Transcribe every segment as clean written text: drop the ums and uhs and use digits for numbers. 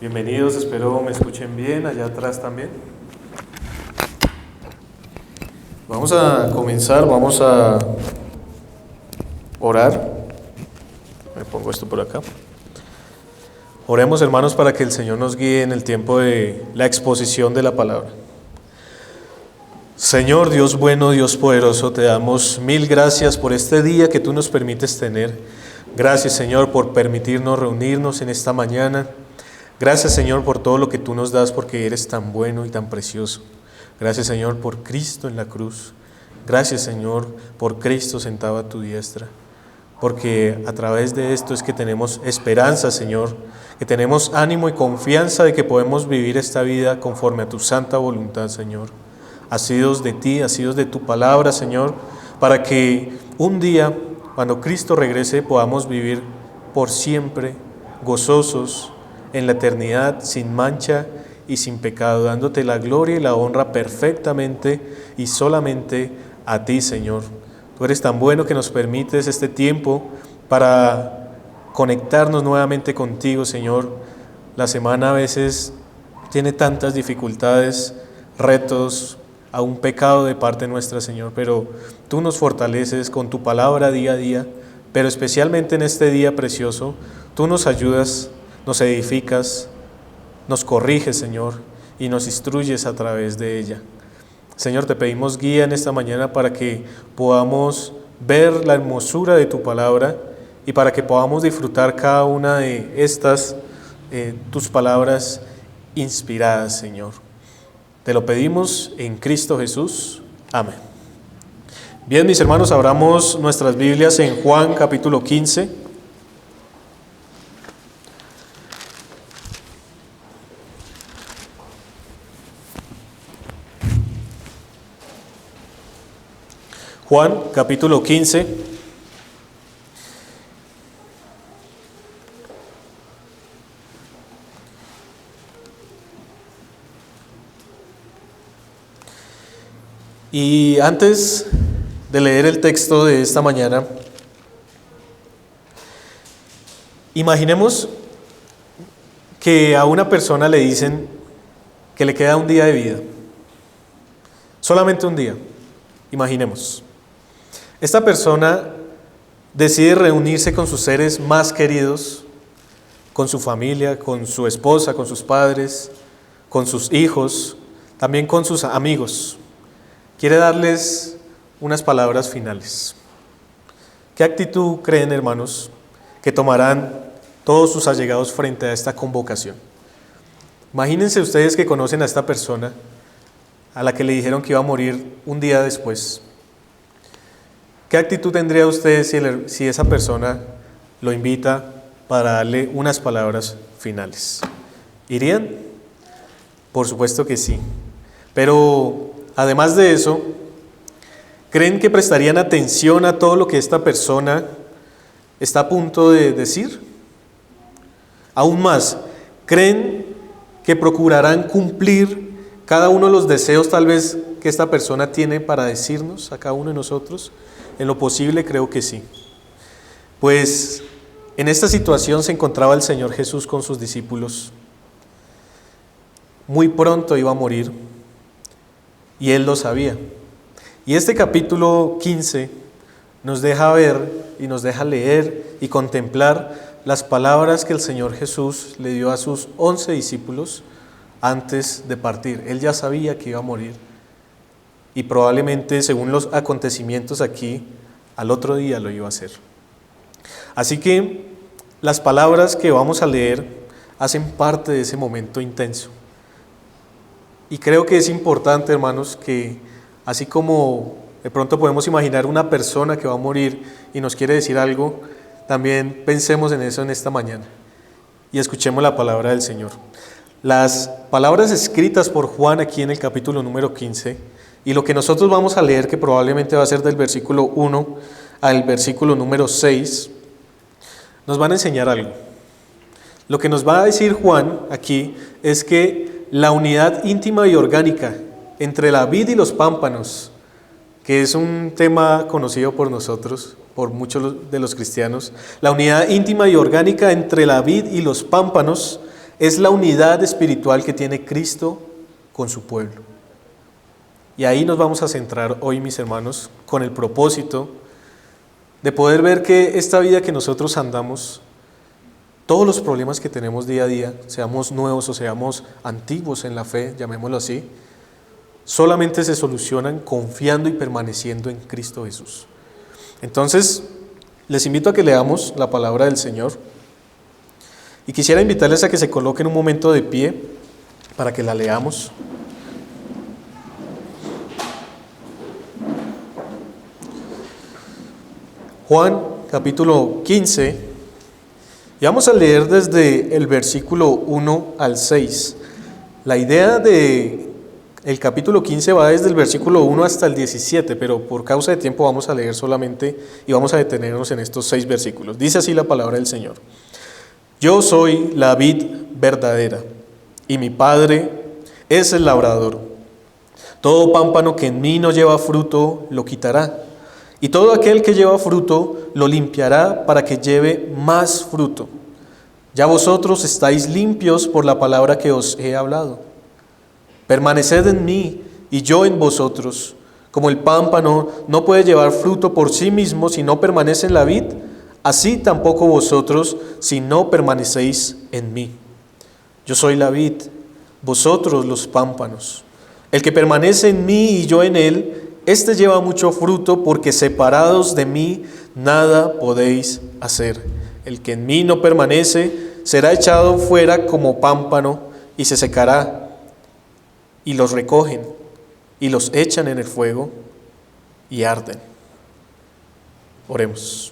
Bienvenidos, espero me escuchen bien, allá atrás también. Vamos a comenzar, vamos a orar. Me pongo esto por acá. Oremos, hermanos, para que el Señor nos guíe en el tiempo de la exposición de la palabra. Señor, Dios bueno, Dios poderoso, te damos mil gracias por este día que tú nos permites tener. Gracias, Señor, por permitirnos reunirnos en esta mañana. Gracias, Señor, por todo lo que tú nos das, porque eres tan bueno y tan precioso. Gracias, Señor, por Cristo en la cruz. Gracias, Señor, por Cristo sentado a tu diestra. Porque a través de esto es que tenemos esperanza, Señor, que tenemos ánimo y confianza de que podemos vivir esta vida conforme a tu santa voluntad, Señor. Asidos de ti, asidos de tu palabra, Señor, para que un día, cuando Cristo regrese, podamos vivir por siempre gozosos en la eternidad, sin mancha y sin pecado, dándote la gloria y la honra perfectamente y solamente a ti, Señor. Tú eres tan bueno que nos permites este tiempo para conectarnos nuevamente contigo, Señor. La semana a veces tiene tantas dificultades, retos, a un pecado de parte nuestra, Señor, pero tú nos fortaleces con tu palabra día a día, pero especialmente en este día precioso, tú nos ayudas, nos edificas, nos corriges, Señor, y nos instruyes a través de ella. Señor, te pedimos guía en esta mañana para que podamos ver la hermosura de tu palabra y para que podamos disfrutar cada una de estas, tus palabras inspiradas, Señor. Te lo pedimos en Cristo Jesús. Amén. Bien, mis hermanos, abramos nuestras Biblias en Juan capítulo 15. Juan capítulo 15. Y antes de leer el texto de esta mañana, imaginemos que a una persona le dicen que le queda un día de vida, solamente un día, imaginemos. Esta persona decide reunirse con sus seres más queridos, con su familia, con su esposa, con sus padres, con sus hijos, también con sus amigos. Quiere darles unas palabras finales. ¿Qué actitud creen, hermanos, que tomarán todos sus allegados frente a esta convocación? Imagínense ustedes que conocen a esta persona a la que le dijeron que iba a morir un día después. ¿Qué actitud tendría usted si esa persona lo invita para darle unas palabras finales? ¿Irían? Por supuesto que sí. Pero además de eso, ¿creen que prestarían atención a todo lo que esta persona está a punto de decir? Aún más, ¿creen que procurarán cumplir cada uno de los deseos tal vez que esta persona tiene para decirnos a cada uno de nosotros? En lo posible creo que sí. Pues en esta situación se encontraba el Señor Jesús con sus discípulos. Muy pronto iba a morir y Él lo sabía. Y este capítulo 15 nos deja ver y nos deja leer y contemplar las palabras que el Señor Jesús le dio a sus 11 discípulos antes de partir. Él ya sabía que iba a morir. Y probablemente, según los acontecimientos aquí, al otro día lo iba a hacer. Así que las palabras que vamos a leer hacen parte de ese momento intenso. Y creo que es importante, hermanos, que así como de pronto podemos imaginar una persona que va a morir y nos quiere decir algo, también pensemos en eso en esta mañana y escuchemos la palabra del Señor. Las palabras escritas por Juan aquí en el capítulo número 15 y lo que nosotros vamos a leer, que probablemente va a ser del versículo 1 al versículo número 6, nos van a enseñar algo. Lo que nos va a decir Juan aquí es que la unidad íntima y orgánica entre la vid y los pámpanos, que es un tema conocido por nosotros, por muchos de los cristianos, la unidad íntima y orgánica entre la vid y los pámpanos es la unidad espiritual que tiene Cristo con su pueblo. Y ahí nos vamos a centrar hoy, mis hermanos, con el propósito de poder ver que esta vida que nosotros andamos, todos los problemas que tenemos día a día, seamos nuevos o seamos antiguos en la fe, llamémoslo así, solamente se solucionan confiando y permaneciendo en Cristo Jesús. Entonces, les invito a que leamos la palabra del Señor y quisiera invitarles a que se coloquen un momento de pie para que la leamos. Juan capítulo 15, y vamos a leer desde el versículo 1 al 6. La idea de el capítulo 15 va desde el versículo 1 hasta el 17, pero por causa de tiempo vamos a leer solamente y vamos a detenernos en estos 6 versículos. Dice así la palabra del Señor. Yo soy la vid verdadera, y mi Padre es el labrador. Todo pámpano que en mí no lleva fruto, lo quitará. Y todo aquel que lleva fruto, lo limpiará para que lleve más fruto. Ya vosotros estáis limpios por la palabra que os he hablado. Permaneced en mí y yo en vosotros. Como el pámpano no puede llevar fruto por sí mismo si no permanece en la vid, así tampoco vosotros si no permanecéis en mí. Yo soy la vid, vosotros los pámpanos. El que permanece en mí y yo en él, este lleva mucho fruto, porque separados de mí nada podéis hacer. El que en mí no permanece será echado fuera como pámpano y se secará. Y los recogen y los echan en el fuego y arden. Oremos.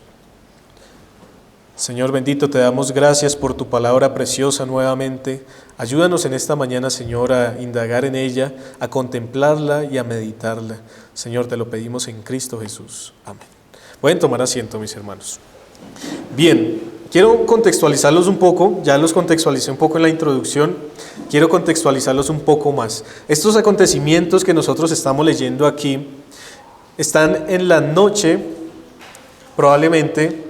Señor bendito, te damos gracias por tu palabra preciosa nuevamente. Ayúdanos en esta mañana, Señor, a indagar en ella, a contemplarla y a meditarla. Señor, te lo pedimos en Cristo Jesús. Amén. Pueden tomar asiento, mis hermanos. Bien, quiero contextualizarlos un poco. Ya los contextualicé un poco en la introducción. Quiero contextualizarlos un poco más. Estos acontecimientos que nosotros estamos leyendo aquí están en la noche, probablemente,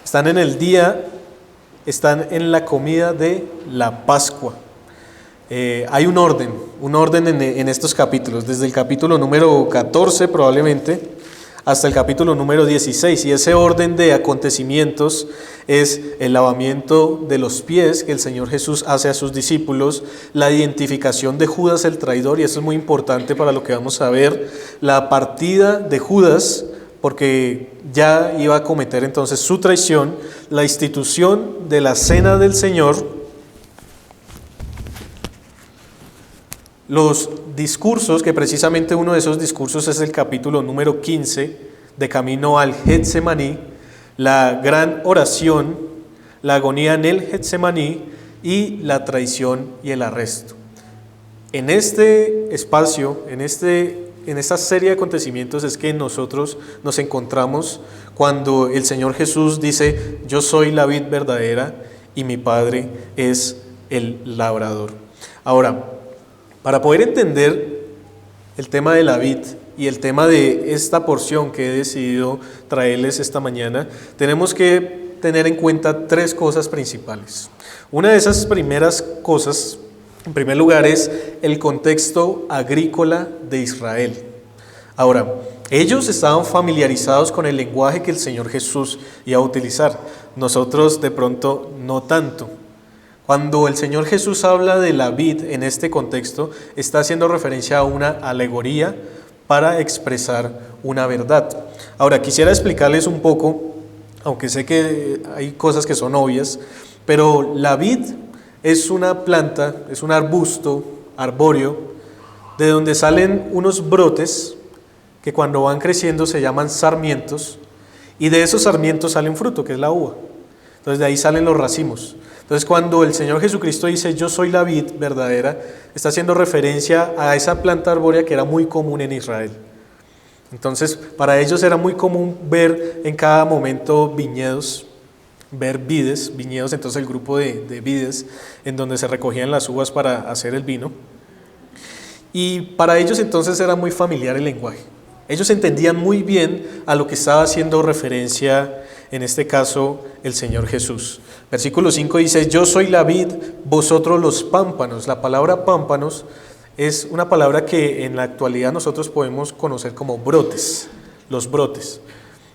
están en el día, están en la comida de la Pascua. Hay un orden en estos capítulos, desde el capítulo número 14 probablemente, hasta el capítulo número 16, y ese orden de acontecimientos es el lavamiento de los pies que el Señor Jesús hace a sus discípulos, la identificación de Judas el traidor, y eso es muy importante para lo que vamos a ver, la partida de Judas, porque ya iba a cometer entonces su traición, la institución de la cena del Señor, los discursos, que precisamente uno de esos discursos es el capítulo número 15, de camino al Getsemaní, la gran oración, la agonía en el Getsemaní y la traición y el arresto. En este espacio, en esta serie de acontecimientos es que nosotros nos encontramos cuando el Señor Jesús dice: yo soy la vid verdadera y mi Padre es el labrador. Ahora, para poder entender el tema de la vid y el tema de esta porción que he decidido traerles esta mañana, tenemos que tener en cuenta 3 cosas principales. Una de esas primeras cosas, en primer lugar, es el contexto agrícola de Israel. Ahora, ellos estaban familiarizados con el lenguaje que el Señor Jesús iba a utilizar. Nosotros de pronto no tanto. Cuando el Señor Jesús habla de la vid en este contexto, está haciendo referencia a una alegoría para expresar una verdad. Ahora, quisiera explicarles un poco, aunque sé que hay cosas que son obvias, pero la vid es una planta, es un arbusto arbóreo, de donde salen unos brotes que cuando van creciendo se llaman sarmientos, y de esos sarmientos salen fruto, que es la uva. Entonces de ahí salen los racimos. Entonces cuando el Señor Jesucristo dice yo soy la vid verdadera, está haciendo referencia a esa planta arbórea que era muy común en Israel. Entonces para ellos era muy común ver en cada momento viñedos, ver viñedos, entonces el grupo de vides en donde se recogían las uvas para hacer el vino. Y para ellos entonces era muy familiar el lenguaje. Ellos entendían muy bien a lo que estaba haciendo referencia en este caso el Señor Jesús. Versículo 5 dice, yo soy la vid, vosotros los pámpanos. La palabra pámpanos es una palabra que en la actualidad nosotros podemos conocer como brotes, los brotes.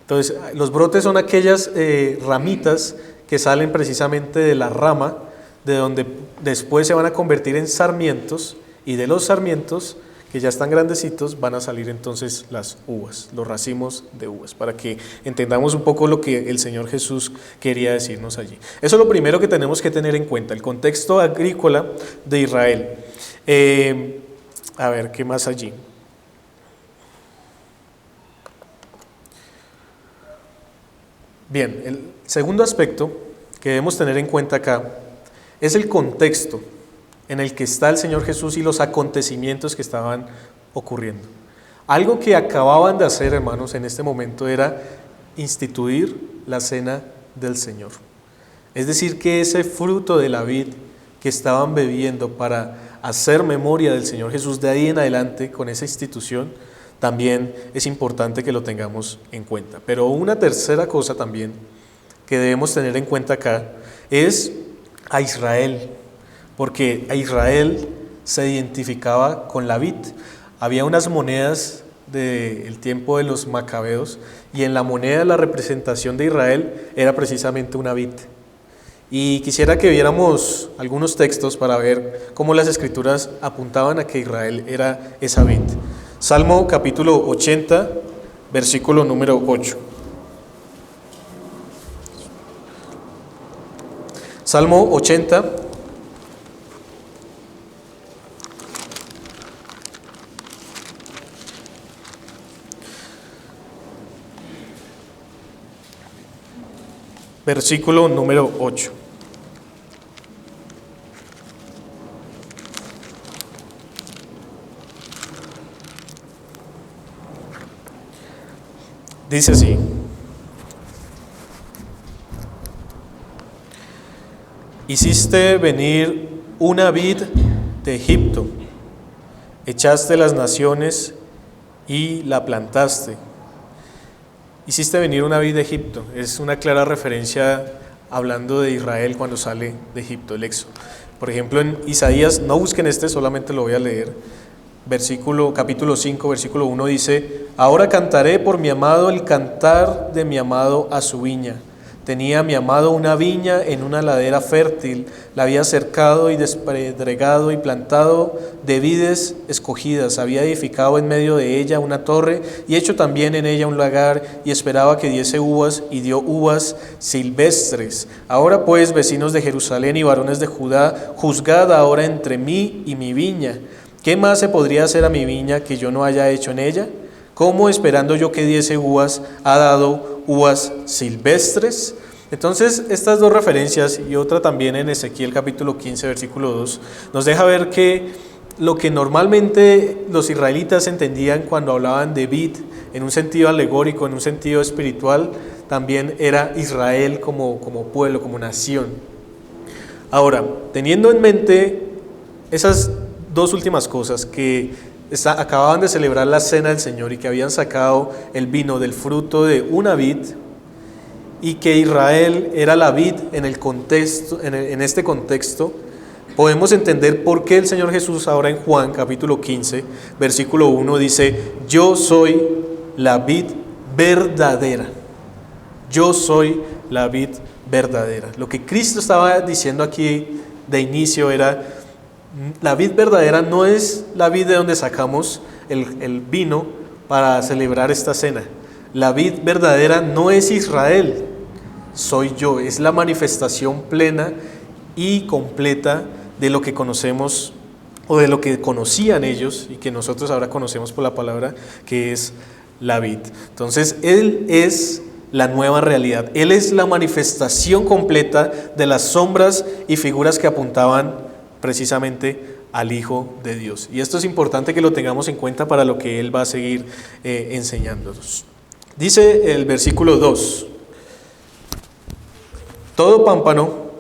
Entonces, los brotes son aquellas ramitas que salen precisamente de la rama, de donde después se van a convertir en sarmientos, y de los sarmientos, que ya están grandecitos, van a salir entonces las uvas, los racimos de uvas, para que entendamos un poco lo que el Señor Jesús quería decirnos allí. Eso es lo primero que tenemos que tener en cuenta, el contexto agrícola de Israel. A ver, ¿qué más allí? Bien, el segundo aspecto que debemos tener en cuenta acá es el contexto en el que está el Señor Jesús y los acontecimientos que estaban ocurriendo. Algo que acababan de hacer, hermanos, en este momento era instituir la cena del Señor. Es decir, que ese fruto de la vid que estaban bebiendo para hacer memoria del Señor Jesús, de ahí en adelante, con esa institución, también es importante que lo tengamos en cuenta. Pero una tercera cosa también que debemos tener en cuenta acá es a Israel, porque a Israel se identificaba con la vid. Había unas monedas del tiempo de los macabeos, y en la moneda la representación de Israel era precisamente una vid. Y quisiera que viéramos algunos textos para ver cómo las Escrituras apuntaban a que Israel era esa vid. Salmo capítulo 80, versículo número 8. Salmo 80, versículo número 8. Dice así: hiciste venir una vid de Egipto, echaste las naciones y la plantaste. Hiciste venir una vid de Egipto, es una clara referencia hablando de Israel cuando sale de Egipto, el éxodo. Por ejemplo, en Isaías, no busquen solamente lo voy a leer. Capítulo 5, versículo 1 dice: ahora cantaré por mi amado el cantar de mi amado a su viña. Tenía mi amado una viña en una ladera fértil, la había cercado y despedregado y plantado de vides escogidas, había edificado en medio de ella una torre y hecho también en ella un lagar, y esperaba que diese uvas, y dio uvas silvestres. Ahora pues, vecinos de Jerusalén y varones de Judá, juzgad ahora entre mí y mi viña. ¿Qué más se podría hacer a mi viña que yo no haya hecho en ella? ¿Cómo, esperando yo que diese uvas, ha dado uvas silvestres? Entonces, estas dos referencias y otra también en Ezequiel capítulo 15, versículo 2, nos deja ver que lo que normalmente los israelitas entendían cuando hablaban de vid, en un sentido alegórico, en un sentido espiritual, también era Israel como pueblo, como nación. Ahora, teniendo en mente esas dos últimas cosas, que acababan de celebrar la cena del Señor y que habían sacado el vino del fruto de una vid, y que Israel era la vid en este contexto, podemos entender por qué el Señor Jesús ahora en Juan capítulo 15, versículo 1 dice: yo soy la vid verdadera. Yo soy la vid verdadera. Lo que Cristo estaba diciendo aquí de inicio era: la vid verdadera no es la vid de donde sacamos el vino para celebrar esta cena. La vid verdadera no es Israel, soy yo. Es la manifestación plena y completa de lo que conocemos, o de lo que conocían ellos y que nosotros ahora conocemos por la palabra, que es la vid. Entonces, Él es la nueva realidad. Él es la manifestación completa de las sombras y figuras que apuntaban precisamente al Hijo de Dios. Y esto es importante que lo tengamos en cuenta para lo que Él va a seguir enseñándonos. Dice el versículo 2: todo pámpano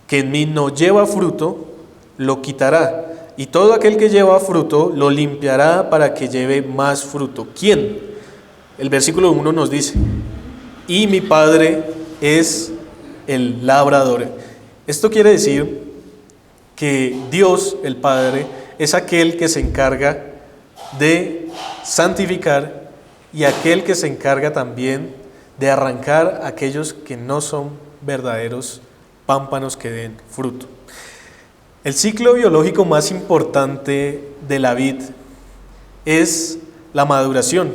que en mí no lleva fruto, lo quitará, y todo aquel que lleva fruto, lo limpiará para que lleve más fruto. ¿Quién? El versículo 1 nos dice: y mi Padre es el labrador. Esto quiere decir que Dios, el Padre, es aquel que se encarga de santificar y aquel que se encarga también de arrancar aquellos que no son verdaderos pámpanos que den fruto. El ciclo biológico más importante de la vid es la maduración.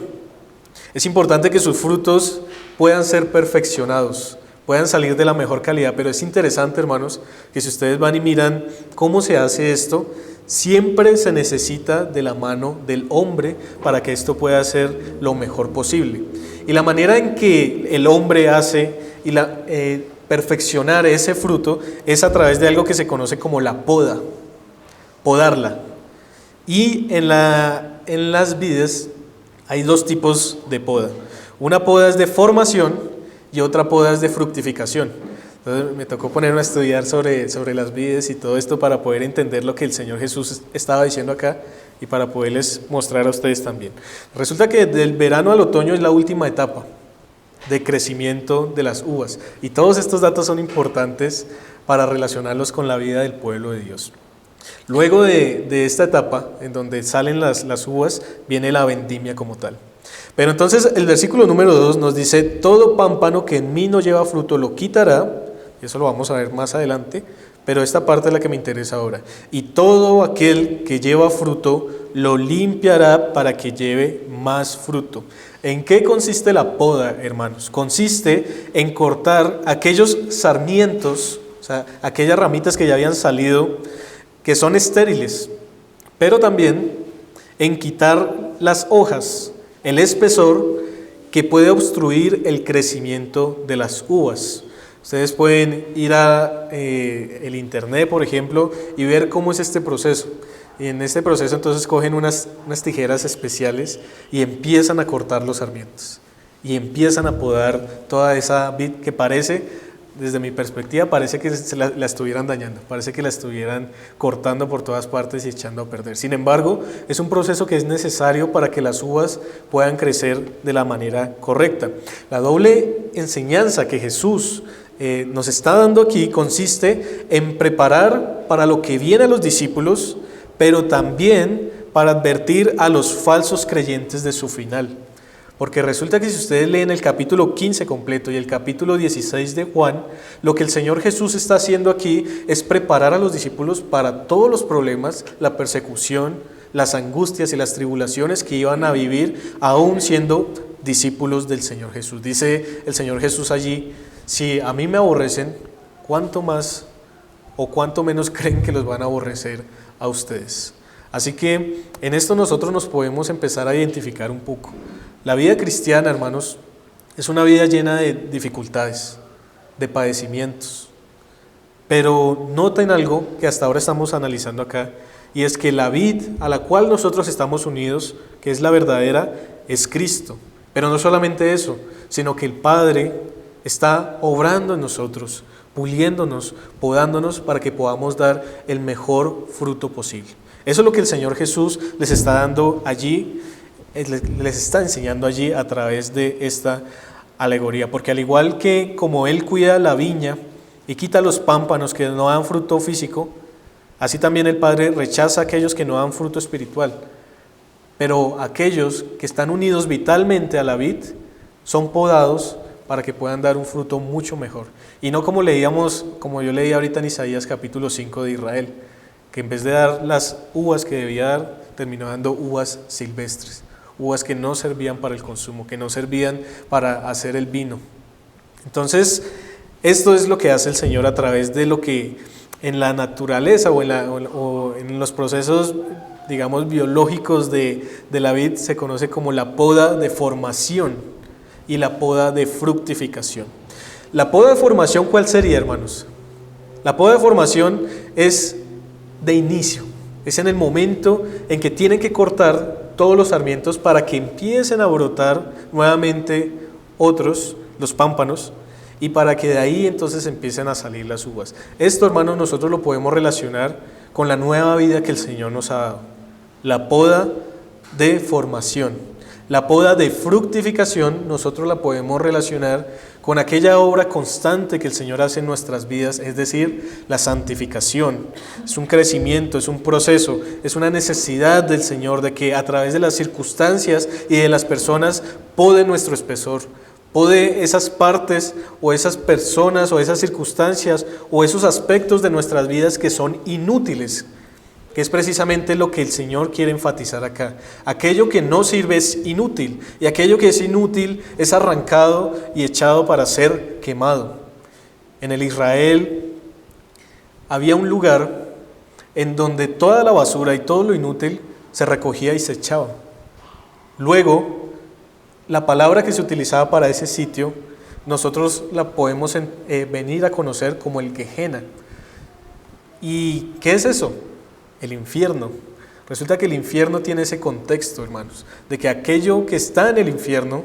Es importante que sus frutos puedan ser perfeccionados, puedan salir de la mejor calidad, pero es interesante, hermanos, que si ustedes van y miran cómo se hace esto, siempre se necesita de la mano del hombre para que esto pueda ser lo mejor posible. Y la manera en que el hombre hace perfeccionar ese fruto es a través de algo que se conoce como la poda, podarla. Y en las vides hay dos tipos de poda. Una poda es de formación y otra poda es de fructificación. Entonces me tocó ponerme a estudiar sobre las vides y todo esto para poder entender lo que el Señor Jesús estaba diciendo acá y para poderles mostrar a ustedes también. Resulta que del verano al otoño es la última etapa de crecimiento de las uvas. Y todos estos datos son importantes para relacionarlos con la vida del pueblo de Dios. Luego de esta etapa, en donde salen las uvas, viene la vendimia como tal. Pero entonces el versículo número 2 nos dice: todo pámpano que en mí no lleva fruto lo quitará, y eso lo vamos a ver más adelante, pero esta parte es la que me interesa ahora. Y todo aquel que lleva fruto lo limpiará para que lleve más fruto. ¿En qué consiste la poda, hermanos? Consiste en cortar aquellos sarmientos, o sea, aquellas ramitas que ya habían salido, que son estériles, pero también en quitar las hojas, el espesor que puede obstruir el crecimiento de las uvas. Ustedes pueden ir a el internet, por ejemplo, y ver cómo es este proceso. Y en este proceso entonces cogen unas tijeras especiales y empiezan a cortar los sarmientos. Y empiezan a podar toda esa vid que parece, desde mi perspectiva, parece que la estuvieran dañando. Parece que la estuvieran cortando por todas partes y echando a perder. Sin embargo, es un proceso que es necesario para que las uvas puedan crecer de la manera correcta. La doble enseñanza que Jesús nos está dando aquí consiste en preparar para lo que viene a los discípulos, pero también para advertir a los falsos creyentes de su final. Porque resulta que si ustedes leen el capítulo 15 completo y el capítulo 16 de Juan, lo que el Señor Jesús está haciendo aquí es preparar a los discípulos para todos los problemas, la persecución, las angustias y las tribulaciones que iban a vivir aún siendo discípulos del Señor Jesús. Dice el Señor Jesús allí: si a mí me aborrecen, ¿cuánto más o cuánto menos creen que los van a aborrecer a ustedes? Así que en esto nosotros nos podemos empezar a identificar un poco. La vida cristiana, hermanos, es una vida llena de dificultades, de padecimientos. Pero noten algo que hasta ahora estamos analizando acá, y es que la vid a la cual nosotros estamos unidos, que es la verdadera, es Cristo. Pero no solamente eso, sino que el Padre está obrando en nosotros, puliéndonos, podándonos para que podamos dar el mejor fruto posible. Eso es lo que el Señor Jesús les está dando allí, les está enseñando allí a través de esta alegoría. Porque al igual que como Él cuida la viña y quita los pámpanos que no dan fruto físico, así también el Padre rechaza a aquellos que no dan fruto espiritual. Pero aquellos que están unidos vitalmente a la vid son podados para que puedan dar un fruto mucho mejor. Y no como leíamos, como yo leí ahorita en Isaías capítulo 5 de Israel, que en vez de dar las uvas que debía dar, terminó dando uvas silvestres, uvas que no servían para el consumo, que no servían para hacer el vino. Entonces, esto es lo que hace el Señor a través de lo que en la naturaleza o en los procesos, digamos, biológicos de la vid se conoce como la poda de formación y la poda de fructificación. La poda de formación, ¿cuál sería, hermanos? La poda de formación es de inicio, es en el momento en que tienen que cortar todos los sarmientos para que empiecen a brotar nuevamente otros, los pámpanos, y para que de ahí entonces empiecen a salir las uvas. Esto, hermanos, nosotros lo podemos relacionar con la nueva vida que el Señor nos ha dado. La poda de formación. La poda de fructificación nosotros la podemos relacionar con aquella obra constante que el Señor hace en nuestras vidas, es decir, la santificación. Es un crecimiento, es un proceso, es una necesidad del Señor de que a través de las circunstancias y de las personas pode nuestro espesor, pode esas partes o esas personas o esas circunstancias o esos aspectos de nuestras vidas que son inútiles, que es precisamente lo que el Señor quiere enfatizar acá. Aquello que no sirve es inútil, y aquello que es inútil es arrancado y echado para ser quemado. En el Israel había un lugar en donde toda la basura y todo lo inútil se recogía y se echaba. Luego, la palabra que se utilizaba para ese sitio, nosotros la podemos venir a conocer como el Gehenna. ¿Y qué es eso? El infierno. Resulta que el infierno tiene ese contexto, hermanos, de que aquello que está en el infierno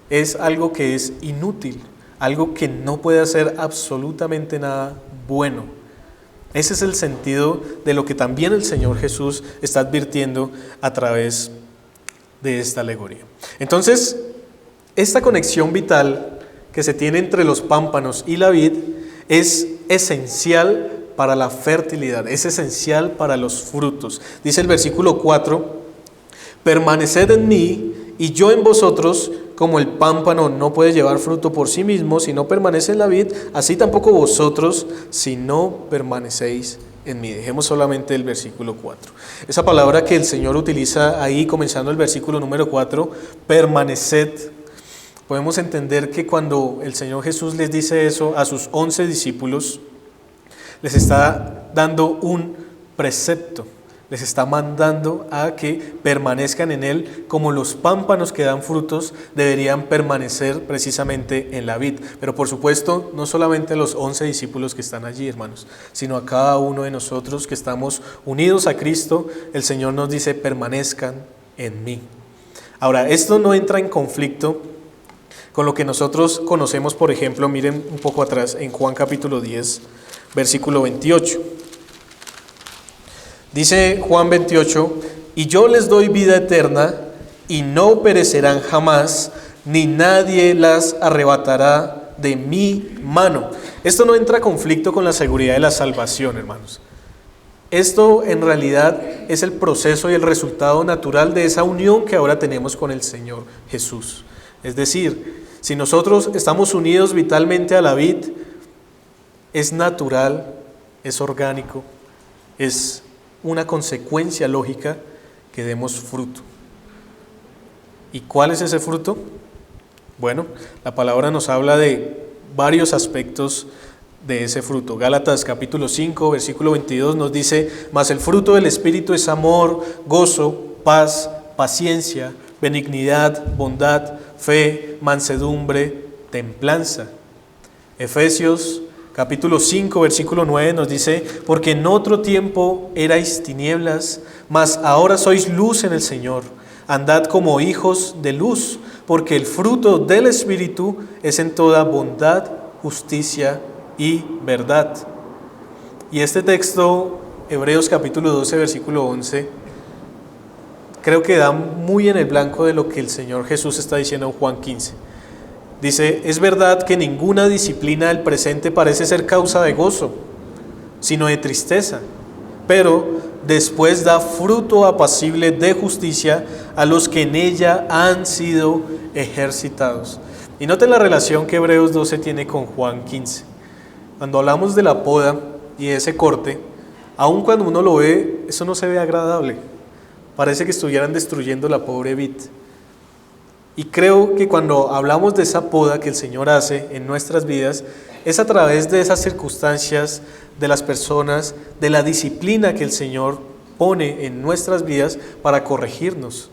es algo que es inútil, algo que no puede hacer absolutamente nada bueno. Ese es el sentido de lo que también el Señor Jesús está advirtiendo a través de esta alegoría. Entonces, esta conexión vital que se tiene entre los pámpanos y la vid es esencial para la fertilidad, es esencial para los frutos. Dice el versículo 4, permaneced en mí y yo en vosotros, como el pámpano no puede llevar fruto por sí mismo si no permanece en la vid, así tampoco vosotros si no permanecéis en mí. Dejemos solamente el versículo 4. Esa palabra que el Señor utiliza ahí, comenzando el versículo número 4, permaneced. Podemos entender que cuando el Señor Jesús les dice eso a sus 11 discípulos, les está dando un precepto, les está mandando a que permanezcan en Él como los pámpanos que dan frutos deberían permanecer precisamente en la vid. Pero por supuesto, no solamente los 11 discípulos que están allí, hermanos, sino a cada uno de nosotros que estamos unidos a Cristo, el Señor nos dice, permanezcan en mí. Ahora, esto no entra en conflicto con lo que nosotros conocemos, por ejemplo, miren un poco atrás en Juan capítulo 10, versículo 28. Dice Juan 28, y yo les doy vida eterna, y no perecerán jamás, ni nadie las arrebatará de mi mano. Esto no entra en conflicto con la seguridad de la salvación, hermanos. Esto en realidad es el proceso y el resultado natural de esa unión que ahora tenemos con el Señor Jesús. Es decir, si nosotros estamos unidos vitalmente a la vid, es natural, es orgánico, es una consecuencia lógica que demos fruto. ¿Y cuál es ese fruto? Bueno, la palabra nos habla de varios aspectos de ese fruto. Gálatas capítulo 5, versículo 22 nos dice, mas el fruto del Espíritu es amor, gozo, paz, paciencia, benignidad, bondad, fe, mansedumbre, templanza. Efesios capítulo 5, versículo 9 nos dice, porque en otro tiempo erais tinieblas, mas ahora sois luz en el Señor. Andad como hijos de luz, porque el fruto del Espíritu es en toda bondad, justicia y verdad. Y este texto, Hebreos capítulo 12, versículo 11, creo que da muy en el blanco de lo que el Señor Jesús está diciendo en Juan 15. Dice, es verdad que ninguna disciplina del presente parece ser causa de gozo, sino de tristeza, pero después da fruto apacible de justicia a los que en ella han sido ejercitados. Y noten la relación que Hebreos 12 tiene con Juan 15. Cuando hablamos de la poda y de ese corte, aun cuando uno lo ve, eso no se ve agradable. Parece que estuvieran destruyendo la pobre vid. Y creo que cuando hablamos de esa poda que el Señor hace en nuestras vidas, es a través de esas circunstancias, de las personas, de la disciplina que el Señor pone en nuestras vidas para corregirnos,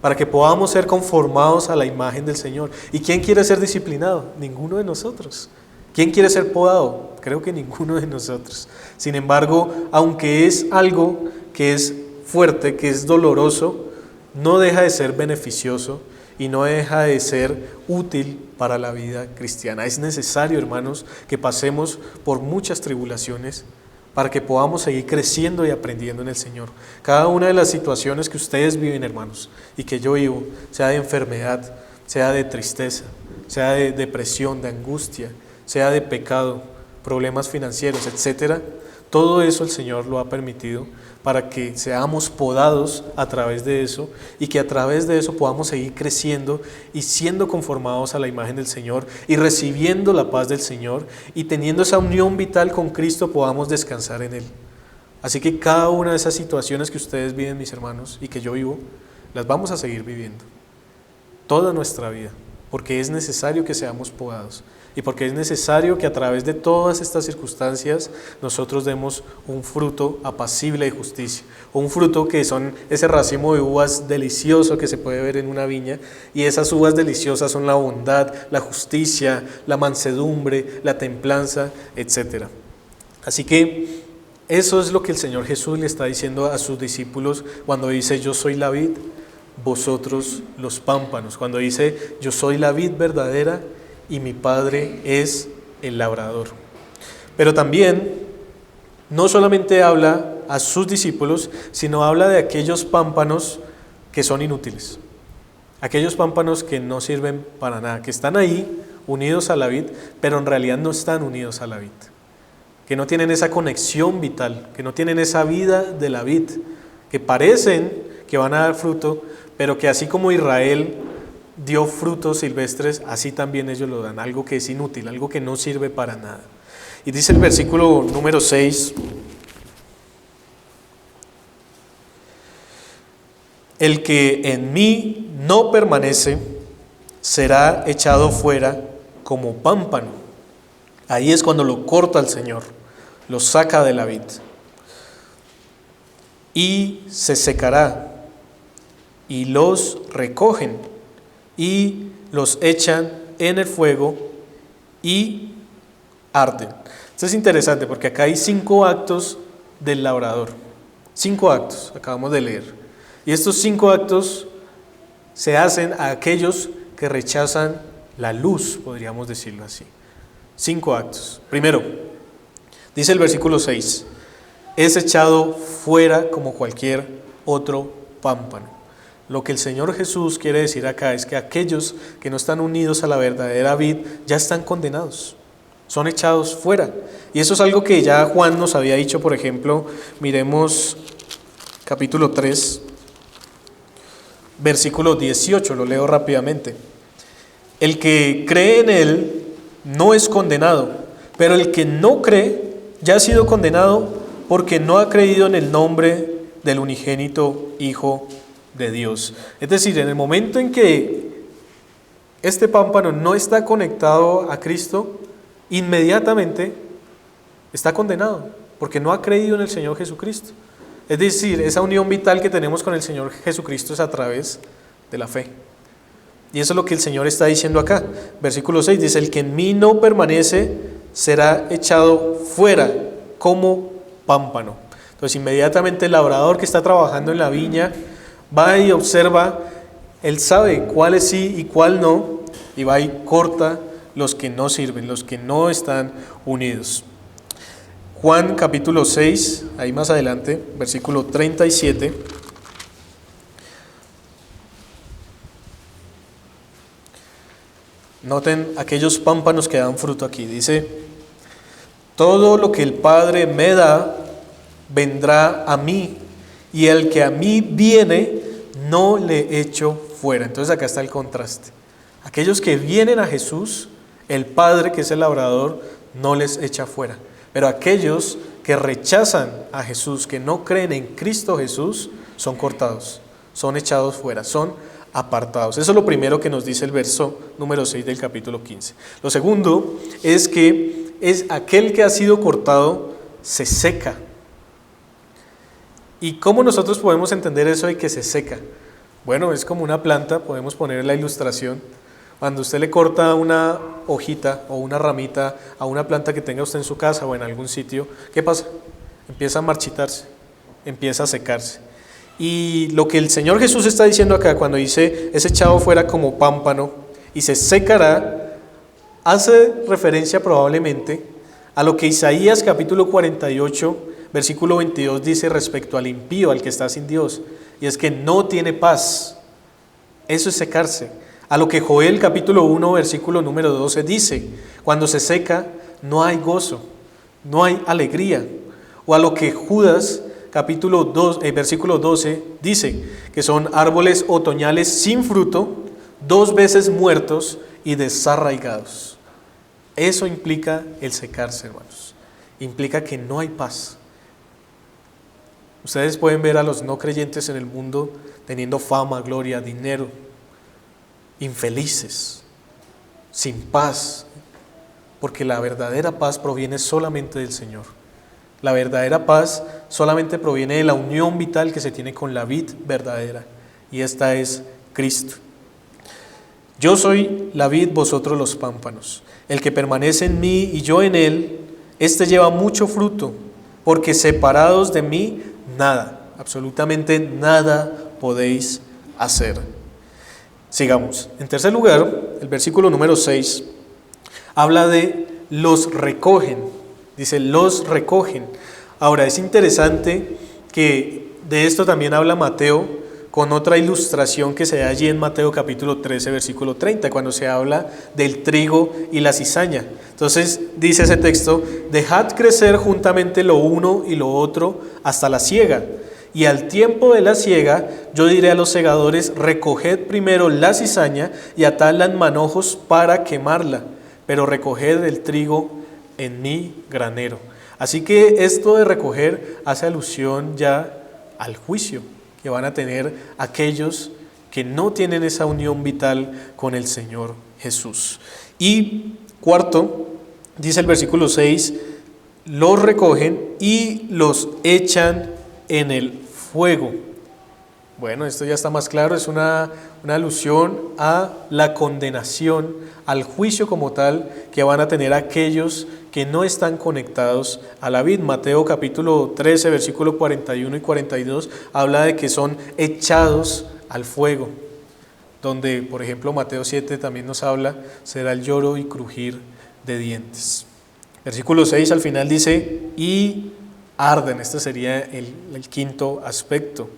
para que podamos ser conformados a la imagen del Señor. ¿Y quién quiere ser disciplinado? Ninguno de nosotros. ¿Quién quiere ser podado? Creo que ninguno de nosotros. Sin embargo, aunque es algo que es fuerte, que es doloroso, no deja de ser beneficioso y no deja de ser útil para la vida cristiana. Es necesario, hermanos, que pasemos por muchas tribulaciones para que podamos seguir creciendo y aprendiendo en el Señor. Cada una de las situaciones que ustedes viven, hermanos, y que yo vivo, sea de enfermedad, sea de tristeza, sea de depresión, de angustia, sea de pecado, problemas financieros, etcétera, todo eso el Señor lo ha permitido para que seamos podados a través de eso y que a través de eso podamos seguir creciendo y siendo conformados a la imagen del Señor y recibiendo la paz del Señor y teniendo esa unión vital con Cristo podamos descansar en Él. Así que cada una de esas situaciones que ustedes viven, mis hermanos, y que yo vivo, las vamos a seguir viviendo toda nuestra vida, porque es necesario que seamos podados y porque es necesario que a través de todas estas circunstancias nosotros demos un fruto apacible de justicia, un fruto que son ese racimo de uvas delicioso que se puede ver en una viña, y esas uvas deliciosas son la bondad, la justicia, la mansedumbre, la templanza, etc. Así que eso es lo que el Señor Jesús le está diciendo a sus discípulos cuando dice: yo soy la vid, vosotros los pámpanos. Cuando dice: yo soy la vid verdadera y mi Padre es el labrador. Pero también no solamente habla a sus discípulos, sino habla de aquellos pámpanos que son inútiles, aquellos pámpanos que no sirven para nada, que están ahí unidos a la vid, pero en realidad no están unidos a la vid, que no tienen esa conexión vital, que no tienen esa vida de la vid, que parecen que van a dar fruto, pero que así como Israel dio frutos silvestres, así también ellos lo dan, algo que es inútil, algo que no sirve para nada. Y dice el versículo número 6, el que en mí no permanece será echado fuera como pámpano. Ahí es cuando lo corta el Señor, lo saca de la vid. Y se secará, y los recogen, y los echan en el fuego y arden. Esto es interesante porque acá hay 5 actos del labrador. 5 actos, acabamos de leer. Y estos 5 actos se hacen a aquellos que rechazan la luz, podríamos decirlo así. 5 actos. Primero, dice el versículo 6, es echado fuera como cualquier otro pámpano. Lo que el Señor Jesús quiere decir acá es que aquellos que no están unidos a la verdadera vid ya están condenados, son echados fuera. Y eso es algo que ya Juan nos había dicho. Por ejemplo, miremos capítulo 3, versículo 18, lo leo rápidamente. El que cree en Él no es condenado, pero el que no cree ya ha sido condenado porque no ha creído en el nombre del unigénito Hijo de Dios. Es decir, en el momento en que este pámpano no está conectado a Cristo, inmediatamente está condenado, porque no ha creído en el Señor Jesucristo. Es decir, esa unión vital que tenemos con el Señor Jesucristo es a través de la fe. Y eso es lo que el Señor está diciendo acá. Versículo 6 dice: el que en mí no permanece será echado fuera como pámpano. Entonces inmediatamente el labrador que está trabajando en la viña va y observa, él sabe cuál es sí y cuál no, y va y corta los que no sirven, los que no están unidos. Juan capítulo 6, ahí más adelante, versículo 37. Noten aquellos pámpanos que dan fruto aquí. Dice: todo lo que el Padre me da, vendrá a mí, y el que a mí viene, no le echo fuera. Entonces acá está el contraste. Aquellos que vienen a Jesús, el Padre, que es el labrador, no les echa fuera. Pero aquellos que rechazan a Jesús, que no creen en Cristo Jesús, son cortados, son echados fuera, son apartados. Eso es lo primero que nos dice el verso número 6 del capítulo 15. Lo segundo es que es aquel que ha sido cortado se seca. ¿Y cómo nosotros podemos entender eso de que se seca? Bueno, es como una planta, podemos poner la ilustración. Cuando usted le corta una hojita o una ramita a una planta que tenga usted en su casa o en algún sitio, ¿qué pasa? Empieza a marchitarse, empieza a secarse. Y lo que el Señor Jesús está diciendo acá cuando dice es echado fuera como pámpano y se secará, hace referencia probablemente a lo que Isaías capítulo 48, versículo 22 dice respecto al impío, al que está sin Dios, y es que no tiene paz. Eso es secarse. A lo que Joel capítulo 1 versículo número 12 dice, cuando se seca no hay gozo, no hay alegría. O a lo que Judas capítulo 2, versículo 12 dice, que son árboles otoñales sin fruto, 2 veces muertos y desarraigados. Eso implica el secarse, hermanos. Implica que no hay paz. Ustedes pueden ver a los no creyentes en el mundo teniendo fama, gloria, dinero, infelices, sin paz, porque la verdadera paz proviene solamente del Señor. La verdadera paz solamente proviene de la unión vital que se tiene con la vid verdadera, y esta es Cristo. Yo soy la vid, vosotros los pámpanos. El que permanece en mí y yo en él, éste lleva mucho fruto, porque separados de mí, nada, absolutamente nada podéis hacer. Sigamos. En tercer lugar, el versículo número 6 habla de los recogen. Dice, los recogen. Ahora, es interesante que de esto también habla Mateo con otra ilustración que se da allí en Mateo capítulo 13, versículo 30, cuando se habla del trigo y la cizaña. Entonces dice ese texto, dejad crecer juntamente lo uno y lo otro hasta la siega. Y al tiempo de la siega, yo diré a los segadores, recoged primero la cizaña y atadla en manojos para quemarla, pero recoged el trigo en mi granero. Así que esto de recoger hace alusión ya al juicio que van a tener aquellos que no tienen esa unión vital con el Señor Jesús. Y cuarto, dice el versículo 6, los recogen y los echan en el fuego. Bueno, esto ya está más claro, es una alusión a la condenación, al juicio como tal que van a tener aquellos que no están conectados a la vid. Mateo capítulo 13, versículo 41 y 42 habla de que son echados al fuego, donde por ejemplo Mateo 7 también nos habla, será el lloro y crujir de dientes. Versículo 6 al final dice, y arden. Este sería el quinto aspecto.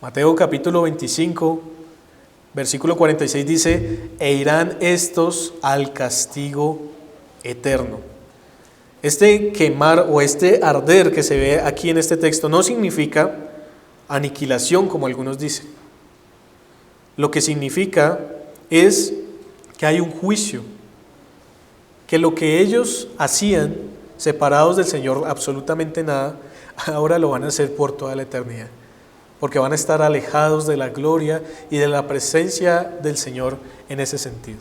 Mateo capítulo 25, versículo 46 dice, e irán estos al castigo eterno. Este quemar o este arder que se ve aquí en este texto no significa aniquilación como algunos dicen. Lo que significa es que hay un juicio, que lo que ellos hacían separados del Señor, absolutamente nada, ahora lo van a hacer por toda la eternidad, porque van a estar alejados de la gloria y de la presencia del Señor en ese sentido.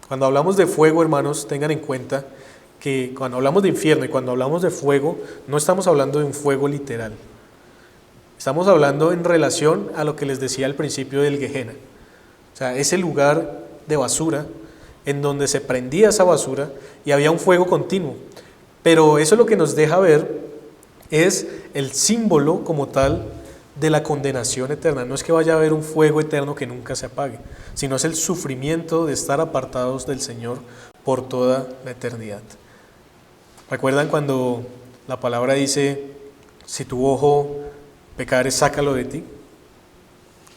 Cuando hablamos de fuego, hermanos, tengan en cuenta que cuando hablamos de infierno y cuando hablamos de fuego, no estamos hablando de un fuego literal. Estamos hablando en relación a lo que les decía al principio del Gehenna. O sea, ese lugar de basura en donde se prendía esa basura y había un fuego continuo. Pero eso lo que nos deja ver es el símbolo como tal de la condenación eterna. No es que vaya a haber un fuego eterno que nunca se apague, sino es el sufrimiento de estar apartados del Señor por toda la eternidad. ¿Recuerdan cuando la palabra dice, si tu ojo pecare, sácalo de ti?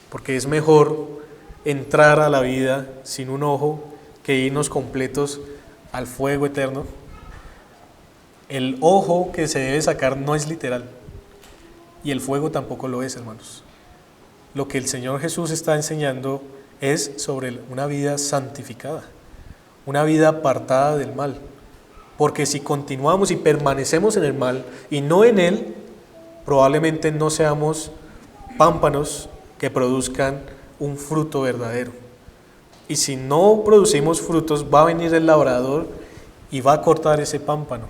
Porque es mejor entrar a la vida sin un ojo que irnos completos al fuego eterno. El ojo que se debe sacar no es literal, y el fuego tampoco lo es, hermanos. Lo que el Señor Jesús está enseñando es sobre una vida santificada, una vida apartada del mal. Porque si continuamos y permanecemos en el mal y no en él, probablemente no seamos pámpanos que produzcan un fruto verdadero. Y si no producimos frutos, va a venir el labrador y va a cortar ese pámpano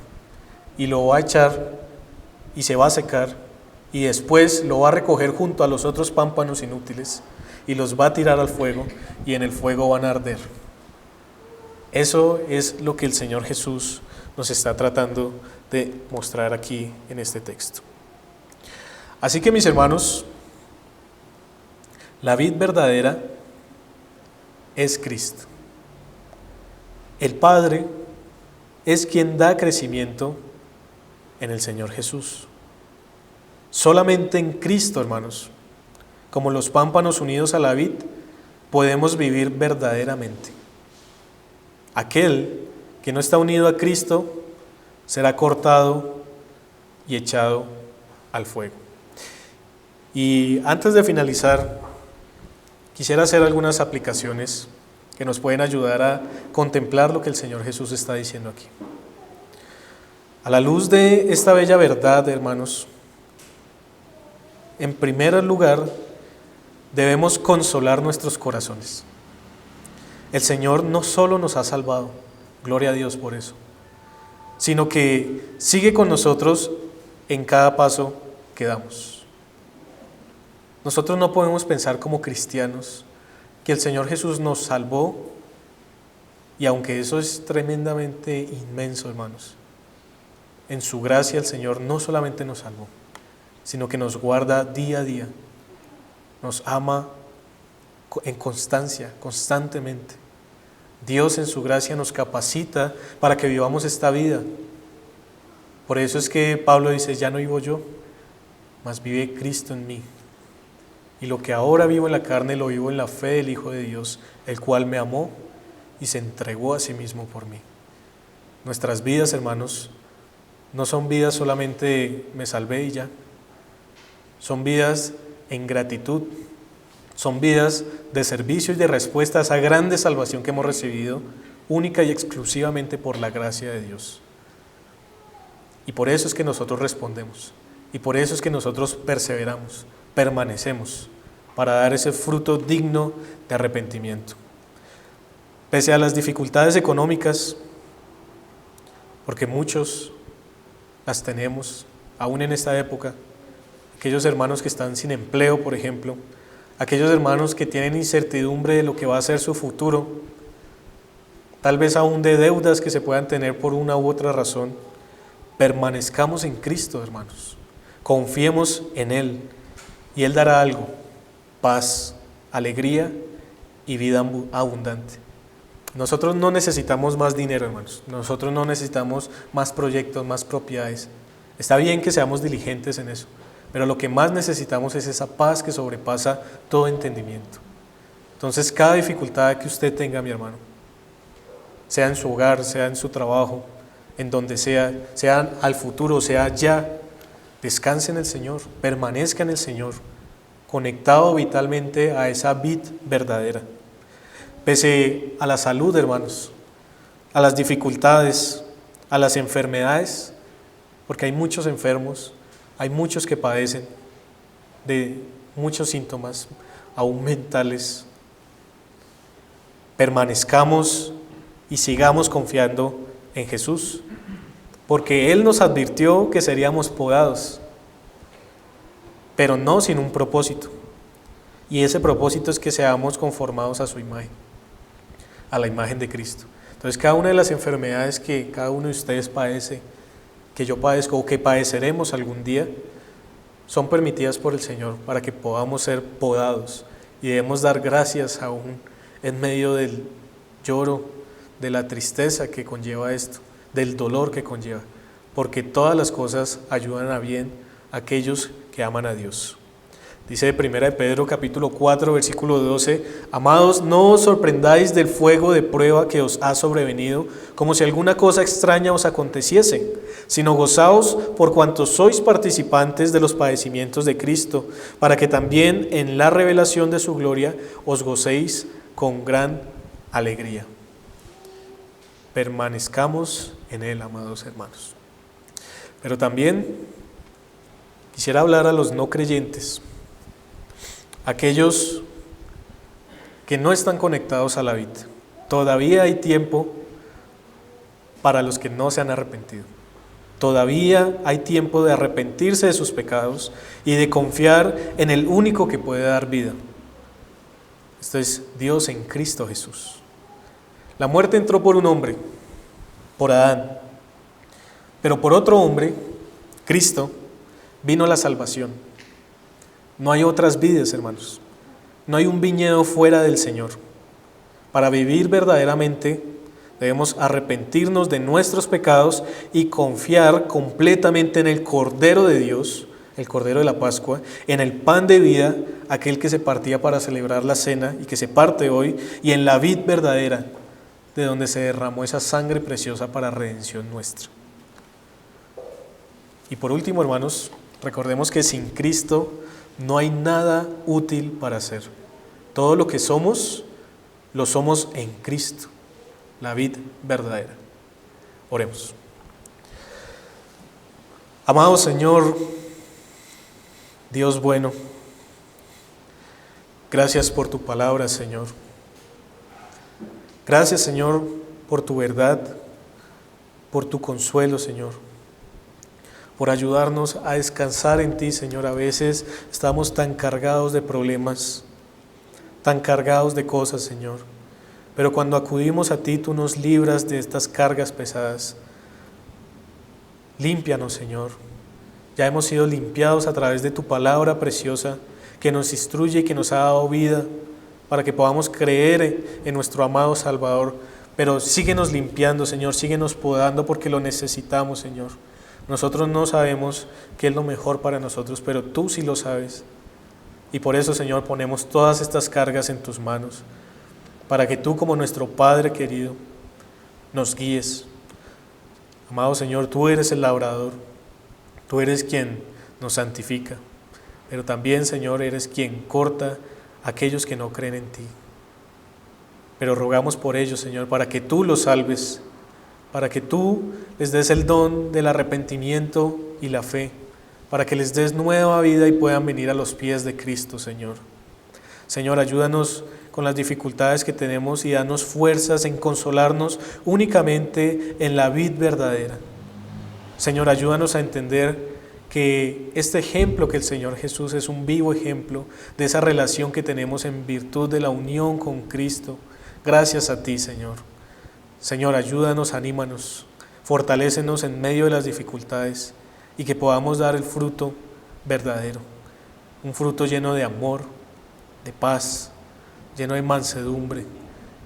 y lo va a echar y se va a secar, y después lo va a recoger junto a los otros pámpanos inútiles y los va a tirar al fuego, y en el fuego van a arder. Eso es lo que el Señor Jesús nos está tratando de mostrar aquí en este texto. Así que, mis hermanos, la vid verdadera es Cristo. El Padre es quien da crecimiento en el Señor Jesús. Solamente en Cristo, hermanos, como los pámpanos unidos a la vid, podemos vivir verdaderamente. Aquel que no está unido a Cristo será cortado y echado al fuego. Y antes de finalizar, quisiera hacer algunas aplicaciones que nos pueden ayudar a contemplar lo que el Señor Jesús está diciendo aquí. A la luz de esta bella verdad, hermanos, en primer lugar, debemos consolar nuestros corazones. El Señor no solo nos ha salvado, gloria a Dios por eso, sino que sigue con nosotros en cada paso que damos. Nosotros no podemos pensar como cristianos que el Señor Jesús nos salvó, y aunque eso es tremendamente inmenso, hermanos, en su gracia el Señor no solamente nos salvó, sino que nos guarda día a día, nos ama en constancia, constantemente. Dios en su gracia nos capacita para que vivamos esta vida. Por eso es que Pablo dice, ya no vivo yo, mas vive Cristo en mí. Y lo que ahora vivo en la carne, lo vivo en la fe del Hijo de Dios, el cual me amó y se entregó a sí mismo por mí. Nuestras vidas, hermanos, no son vidas solamente de me salvé y ya. Son vidas en gratitud. Son vidas de servicio y de respuesta a esa grande salvación que hemos recibido, única y exclusivamente por la gracia de Dios. Y por eso es que nosotros respondemos. Y por eso es que nosotros perseveramos, permanecemos, para dar ese fruto digno de arrepentimiento. Pese a las dificultades económicas, porque muchos las tenemos, aún en esta época, aquellos hermanos que están sin empleo, por ejemplo, aquellos hermanos que tienen incertidumbre de lo que va a ser su futuro, tal vez aún de deudas que se puedan tener por una u otra razón, permanezcamos en Cristo, hermanos. Confiemos en Él y Él dará algo: paz, alegría y vida abundante. Nosotros no necesitamos más dinero, hermanos. Nosotros no necesitamos más proyectos, más propiedades. Está bien que seamos diligentes en eso, pero lo que más necesitamos es esa paz que sobrepasa todo entendimiento. Entonces, cada dificultad que usted tenga, mi hermano, sea en su hogar, sea en su trabajo, en donde sea al futuro, sea ya, descanse en el Señor, permanezca en el Señor, conectado vitalmente a esa vid verdadera. Pese a la salud, hermanos, a las dificultades, a las enfermedades, porque hay muchos enfermos, hay muchos que padecen de muchos síntomas, aún mentales. Permanezcamos y sigamos confiando en Jesús, porque Él nos advirtió que seríamos podados, pero no sin un propósito. Y ese propósito es que seamos conformados a su imagen, a la imagen de Cristo. Entonces, cada una de las enfermedades que cada uno de ustedes padece, que yo padezco o que padeceremos algún día, son permitidas por el Señor para que podamos ser podados y debemos dar gracias aún en medio del lloro, de la tristeza que conlleva esto, del dolor que conlleva, porque todas las cosas ayudan a bien a aquellos que aman a Dios. Dice 1 de Pedro capítulo 4 versículo 12, amados, no os sorprendáis del fuego de prueba que os ha sobrevenido, como si alguna cosa extraña os aconteciese, sino gozaos por cuanto sois participantes de los padecimientos de Cristo, para que también en la revelación de su gloria os gocéis con gran alegría. Permanezcamos en Él, amados hermanos. Pero también quisiera hablar a los no creyentes, aquellos que no están conectados a la vida. Todavía hay tiempo para los que no se han arrepentido. Todavía hay tiempo de arrepentirse de sus pecados y de confiar en el único que puede dar vida. Esto es Dios en Cristo Jesús. La muerte entró por un hombre, por Adán, pero por otro hombre, Cristo, vino la salvación. No hay otras vidas, hermanos. No hay un viñedo fuera del Señor. Para vivir verdaderamente, debemos arrepentirnos de nuestros pecados y confiar completamente en el Cordero de Dios, el Cordero de la Pascua, en el pan de vida, aquel que se partía para celebrar la cena y que se parte hoy, y en la vid verdadera, de donde se derramó esa sangre preciosa para redención nuestra. Y por último, hermanos, recordemos que sin Cristo no hay nada útil para hacer. Todo lo que somos, lo somos en Cristo, la vid verdadera. Oremos. Amado Señor, Dios bueno, gracias por tu palabra, Señor. Gracias, Señor, por tu verdad, por tu consuelo, Señor, por ayudarnos a descansar en ti, Señor. A veces estamos tan cargados de problemas, tan cargados de cosas, Señor, pero cuando acudimos a ti, tú nos libras de estas cargas pesadas. Límpianos, Señor. Ya hemos sido limpiados a través de tu palabra preciosa que nos instruye y que nos ha dado vida para que podamos creer en nuestro amado Salvador. Pero síguenos limpiando, Señor, síguenos podando porque lo necesitamos, Señor. Nosotros no sabemos qué es lo mejor para nosotros, pero tú sí lo sabes. Y por eso, Señor, ponemos todas estas cargas en tus manos, para que tú, como nuestro Padre querido, nos guíes. Amado Señor, tú eres el labrador, tú eres quien nos santifica, pero también, Señor, eres quien corta a aquellos que no creen en ti. Pero rogamos por ellos, Señor, para que tú los salves, para que tú les des el don del arrepentimiento y la fe, para que les des nueva vida y puedan venir a los pies de Cristo, Señor. Señor, ayúdanos con las dificultades que tenemos y danos fuerzas en consolarnos únicamente en la vid verdadera. Señor, ayúdanos a entender que este ejemplo que el Señor Jesús es un vivo ejemplo de esa relación que tenemos en virtud de la unión con Cristo. Gracias a ti, Señor. Señor, ayúdanos, anímanos, fortalécenos en medio de las dificultades y que podamos dar el fruto verdadero, un fruto lleno de amor, de paz, lleno de mansedumbre,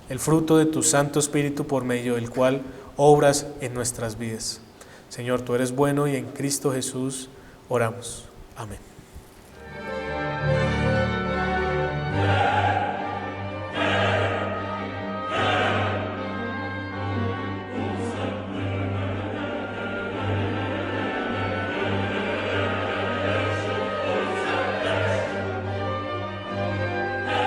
el fruto de tu Santo Espíritu por medio del cual obras en nuestras vidas. Señor, tú eres bueno y en Cristo Jesús oramos. Amén.